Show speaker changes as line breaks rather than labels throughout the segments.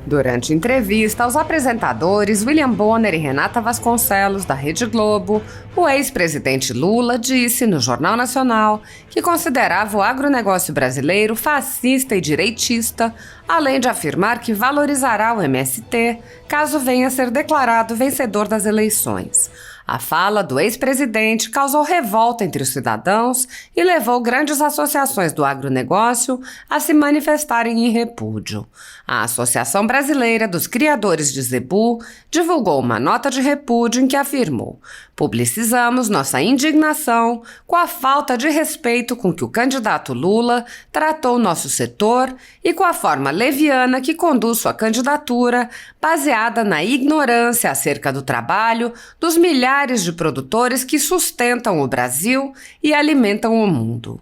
Durante entrevista aos apresentadores William Bonner e Renata Vasconcelos, da Rede Globo, o ex-presidente Lula disse no Jornal Nacional que considerava o agronegócio brasileiro fascista e direitista, além de afirmar que valorizará o MST caso venha a ser declarado vencedor das eleições. A fala do ex-presidente causou revolta entre os cidadãos e levou grandes associações do agronegócio a se manifestarem em repúdio. A Associação Brasileira dos Criadores de Zebu divulgou uma nota de repúdio em que afirmou: "Publicizamos nossa indignação com a falta de respeito com que o candidato Lula tratou nosso setor e com a forma leviana que conduz sua candidatura, baseada na ignorância acerca do trabalho dos milhares de produtores que sustentam o Brasil e alimentam o mundo."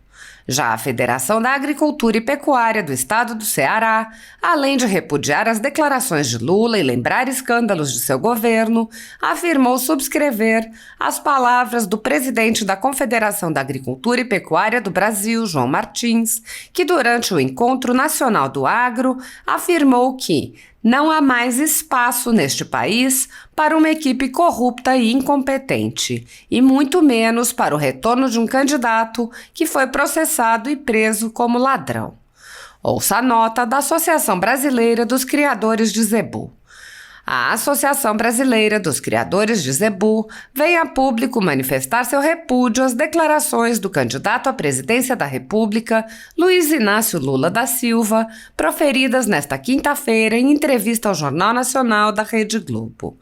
Já a Federação da Agricultura e Pecuária do Estado do Ceará, além de repudiar as declarações de Lula e lembrar escândalos de seu governo, afirmou subscrever as palavras do presidente da Confederação da Agricultura e Pecuária do Brasil, João Martins, que durante o Encontro Nacional do Agro afirmou que não há mais espaço neste país para uma equipe corrupta e incompetente, e muito menos para o retorno de um candidato que foi processado e preso como ladrão. Ouça a nota da Associação Brasileira dos Criadores de Zebu. A Associação Brasileira dos Criadores de Zebu vem a público manifestar seu repúdio às declarações do candidato à presidência da República, Luiz Inácio Lula da Silva, proferidas nesta quinta-feira em entrevista ao Jornal Nacional da Rede Globo.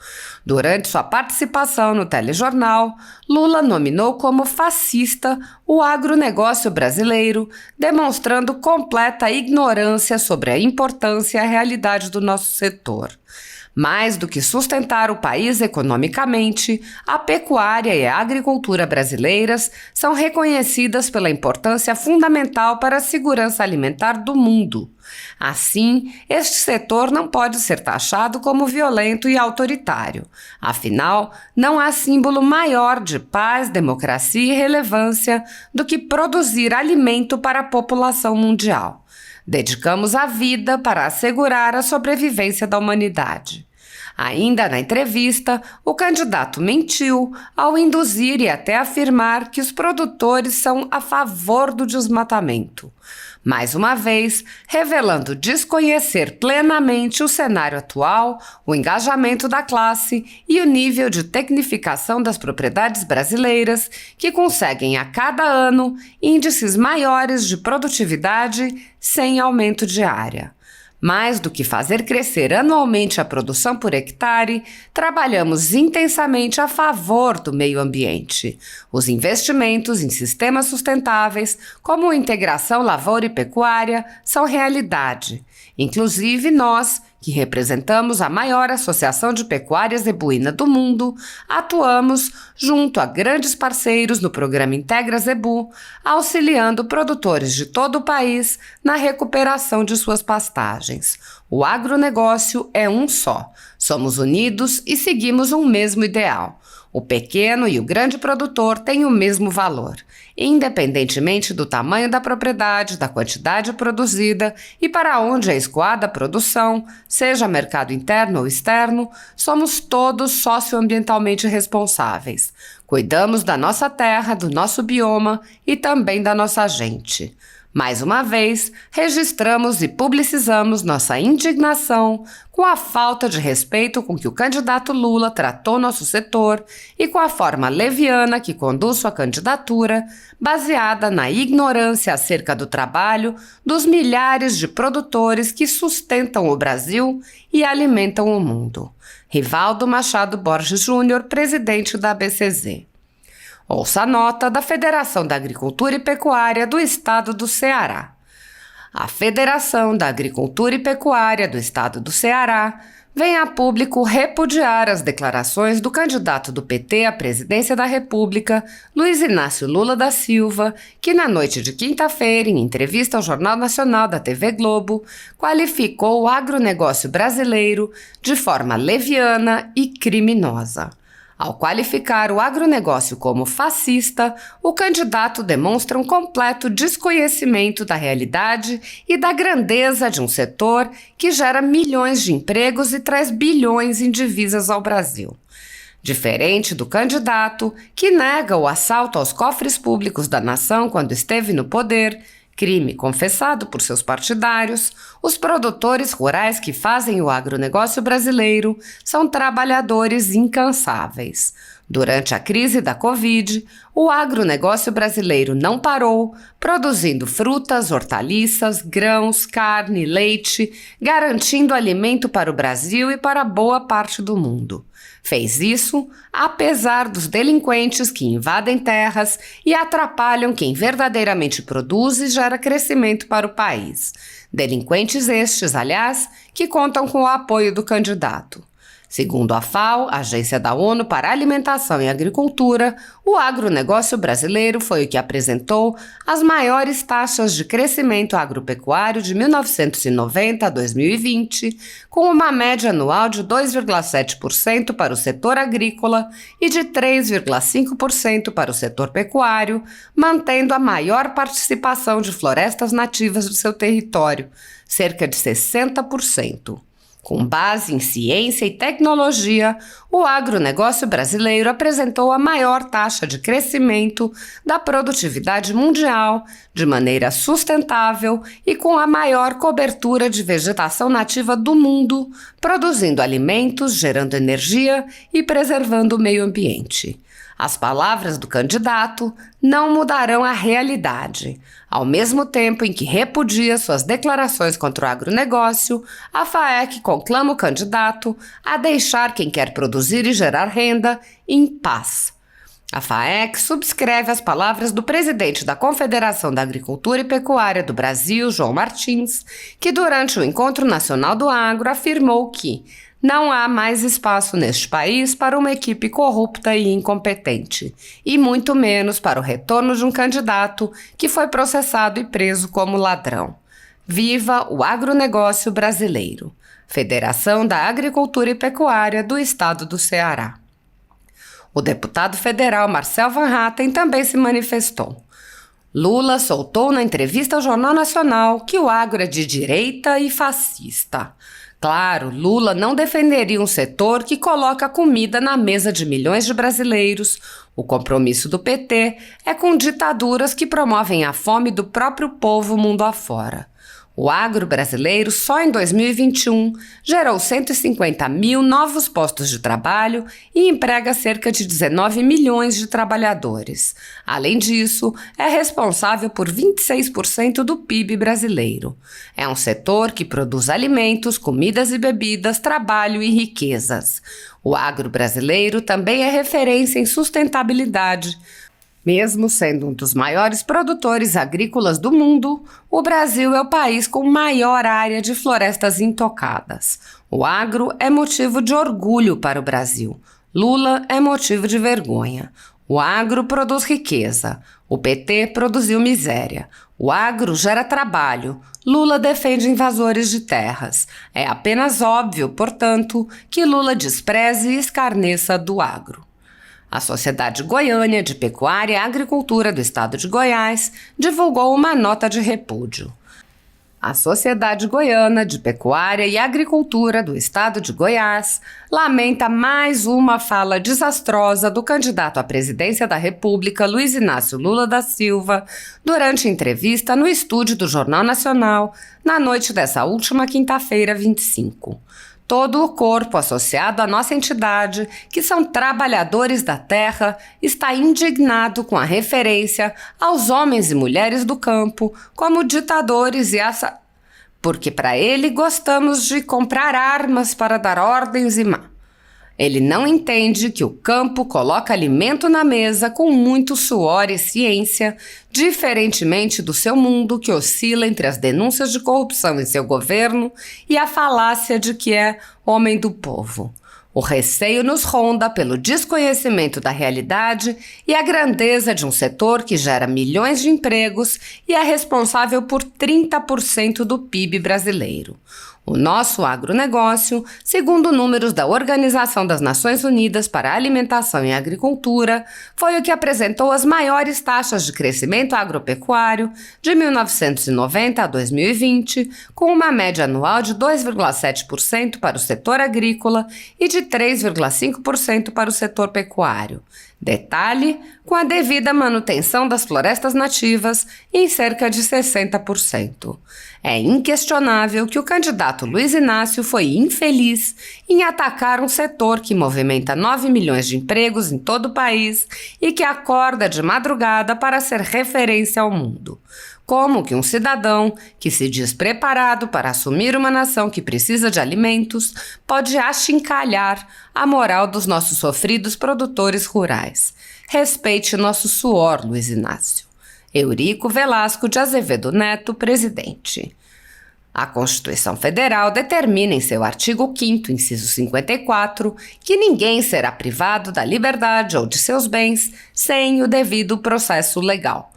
Durante sua participação no telejornal, Lula nominou como fascista o agronegócio brasileiro, demonstrando completa ignorância sobre a importância e a realidade do nosso setor. Mais do que sustentar o país economicamente, a pecuária e a agricultura brasileiras são reconhecidas pela importância fundamental para a segurança alimentar do mundo. Assim, este setor não pode ser taxado como violento e autoritário. Afinal, não há símbolo maior de paz, democracia e relevância do que produzir alimento para a população mundial. Dedicamos a vida para assegurar a sobrevivência da humanidade. Ainda na entrevista, o candidato mentiu ao induzir e até afirmar que os produtores são a favor do desmatamento. Mais uma vez, revelando desconhecer plenamente o cenário atual, o engajamento da classe e o nível de tecnificação das propriedades brasileiras, que conseguem a cada ano índices maiores de produtividade sem aumento de área. Mais do que fazer crescer anualmente a produção por hectare, trabalhamos intensamente a favor do meio ambiente. Os investimentos em sistemas sustentáveis, como a integração lavoura e pecuária, são realidade. Inclusive nós, que representamos a maior associação de pecuária zebuína do mundo, atuamos junto a grandes parceiros no programa Integra Zebu, auxiliando produtores de todo o país na recuperação de suas pastagens. O agronegócio é um só. Somos unidos e seguimos um mesmo ideal. O pequeno e o grande produtor têm o mesmo valor, independentemente do tamanho da propriedade, da quantidade produzida e para onde é escoada a produção, seja mercado interno ou externo, somos todos socioambientalmente responsáveis. Cuidamos da nossa terra, do nosso bioma e também da nossa gente. Mais uma vez, registramos e publicizamos nossa indignação com a falta de respeito com que o candidato Lula tratou nosso setor e com a forma leviana que conduz sua candidatura, baseada na ignorância acerca do trabalho dos milhares de produtores que sustentam o Brasil e alimentam o mundo. Rivaldo Machado Borges Júnior, presidente da ABCZ. Ouça a nota da Federação da Agricultura e Pecuária do Estado do Ceará. A Federação da Agricultura e Pecuária do Estado do Ceará vem a público repudiar as declarações do candidato do PT à presidência da República, Luiz Inácio Lula da Silva, que na noite de quinta-feira, em entrevista ao Jornal Nacional da TV Globo, qualificou o agronegócio brasileiro de forma leviana e criminosa. Ao qualificar o agronegócio como fascista, o candidato demonstra um completo desconhecimento da realidade e da grandeza de um setor que gera milhões de empregos e traz bilhões em divisas ao Brasil. Diferente do candidato, que nega o assalto aos cofres públicos da nação quando esteve no poder, crime confessado por seus partidários, os produtores rurais que fazem o agronegócio brasileiro são trabalhadores incansáveis. Durante a crise da Covid, o agronegócio brasileiro não parou, produzindo frutas, hortaliças, grãos, carne, leite, garantindo alimento para o Brasil e para boa parte do mundo. Fez isso apesar dos delinquentes que invadem terras e atrapalham quem verdadeiramente produz e gera crescimento para o país. Delinquentes estes, aliás, que contam com o apoio do candidato. Segundo a FAO, Agência da ONU para Alimentação e Agricultura, o agronegócio brasileiro foi o que apresentou as maiores taxas de crescimento agropecuário de 1990 a 2020, com uma média anual de 2,7% para o setor agrícola e de 3,5% para o setor pecuário, mantendo a maior participação de florestas nativas do seu território, cerca de 60%. Com base em ciência e tecnologia, o agronegócio brasileiro apresentou a maior taxa de crescimento da produtividade mundial, de maneira sustentável e com a maior cobertura de vegetação nativa do mundo, produzindo alimentos, gerando energia e preservando o meio ambiente. As palavras do candidato não mudarão a realidade. Ao mesmo tempo em que repudia suas declarações contra o agronegócio, a FAEC conclama o candidato a deixar quem quer produzir e gerar renda em paz. A FAEC subscreve as palavras do presidente da Confederação da Agricultura e Pecuária do Brasil, João Martins, que durante o Encontro Nacional do Agro afirmou que não há mais espaço neste país para uma equipe corrupta e incompetente, e muito menos para o retorno de um candidato que foi processado e preso como ladrão. Viva o agronegócio brasileiro! Federação da Agricultura e Pecuária do Estado do Ceará. O deputado federal Marcel Van Hatten também se manifestou. Lula soltou na entrevista ao Jornal Nacional que o agro é de direita e fascista. Claro, Lula não defenderia um setor que coloca comida na mesa de milhões de brasileiros. O compromisso do PT é com ditaduras que promovem a fome do próprio povo mundo afora. O agro brasileiro, só em 2021, gerou 150 mil novos postos de trabalho e emprega cerca de 19 milhões de trabalhadores. Além disso, é responsável por 26% do PIB brasileiro. É um setor que produz alimentos, comidas e bebidas, trabalho e riquezas. O agro brasileiro também é referência em sustentabilidade. Mesmo sendo um dos maiores produtores agrícolas do mundo, o Brasil é o país com maior área de florestas intocadas. O agro é motivo de orgulho para o Brasil. Lula é motivo de vergonha. O agro produz riqueza. O PT produziu miséria. O agro gera trabalho. Lula defende invasores de terras. É apenas óbvio, portanto, que Lula despreze e escarneça do agro. A Sociedade Goiânia de Pecuária e Agricultura do Estado de Goiás divulgou uma nota de repúdio. A Sociedade Goiana de Pecuária e Agricultura do Estado de Goiás lamenta mais uma fala desastrosa do candidato à presidência da República, Luiz Inácio Lula da Silva, durante entrevista no estúdio do Jornal Nacional, na noite dessa última quinta-feira, 25. Todo o corpo associado à nossa entidade, que são trabalhadores da terra, está indignado com a referência aos homens e mulheres do campo como ditadores porque para ele gostamos de comprar armas para dar ordens e Ele não entende que o campo coloca alimento na mesa com muito suor e ciência, diferentemente do seu mundo que oscila entre as denúncias de corrupção em seu governo e a falácia de que é homem do povo. O receio nos ronda pelo desconhecimento da realidade e a grandeza de um setor que gera milhões de empregos e é responsável por 30% do PIB brasileiro. O nosso agronegócio, segundo números da Organização das Nações Unidas para a Alimentação e Agricultura, foi o que apresentou as maiores taxas de crescimento agropecuário de 1990 a 2020, com uma média anual de 2,7% para o setor agrícola e de 3,5% para o setor pecuário. Detalhe, com a devida manutenção das florestas nativas em cerca de 60%. É inquestionável que o candidato Luiz Inácio foi infeliz em atacar um setor que movimenta 9 milhões de empregos em todo o país e que acorda de madrugada para ser referência ao mundo. Como que um cidadão que se diz preparado para assumir uma nação que precisa de alimentos pode achincalhar a moral dos nossos sofridos produtores rurais? Respeite nosso suor, Luiz Inácio. Eurico Velasco de Azevedo Neto, presidente. A Constituição Federal determina em seu artigo 5º, inciso 54, que ninguém será privado da liberdade ou de seus bens sem o devido processo legal.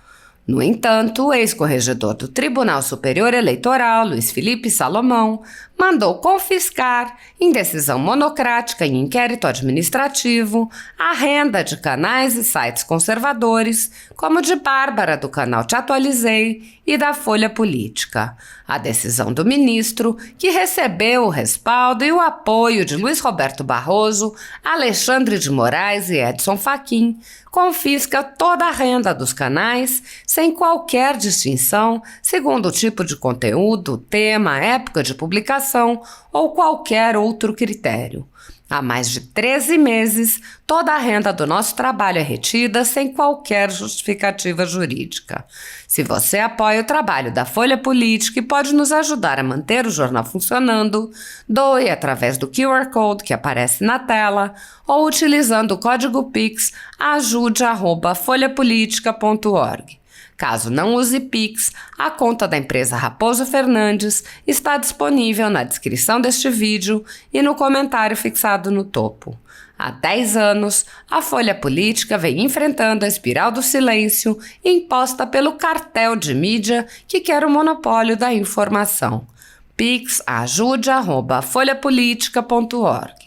No entanto, o ex-corregedor do Tribunal Superior Eleitoral, Luiz Felipe Salomão, mandou confiscar, em decisão monocrática em inquérito administrativo, a renda de canais e sites conservadores, como de Bárbara do canal Te Atualizei e da Folha Política. A decisão do ministro, que recebeu o respaldo e o apoio de Luiz Roberto Barroso, Alexandre de Moraes e Edson Fachin, confisca toda a renda dos canais, sem qualquer distinção, segundo o tipo de conteúdo, tema, época de publicação ou qualquer outro critério. Há mais de 13 meses, toda a renda do nosso trabalho é retida sem qualquer justificativa jurídica. Se você apoia o trabalho da Folha Política e pode nos ajudar a manter o jornal funcionando, doe através do QR Code que aparece na tela ou utilizando o código Pix ajude@folhapolitica.org. Caso não use Pix, a conta da empresa Raposo Fernandes está disponível na descrição deste vídeo e no comentário fixado no topo. Há 10 anos, a Folha Política vem enfrentando a espiral do silêncio imposta pelo cartel de mídia que quer o monopólio da informação. Pix ajude@folhapolitica.org.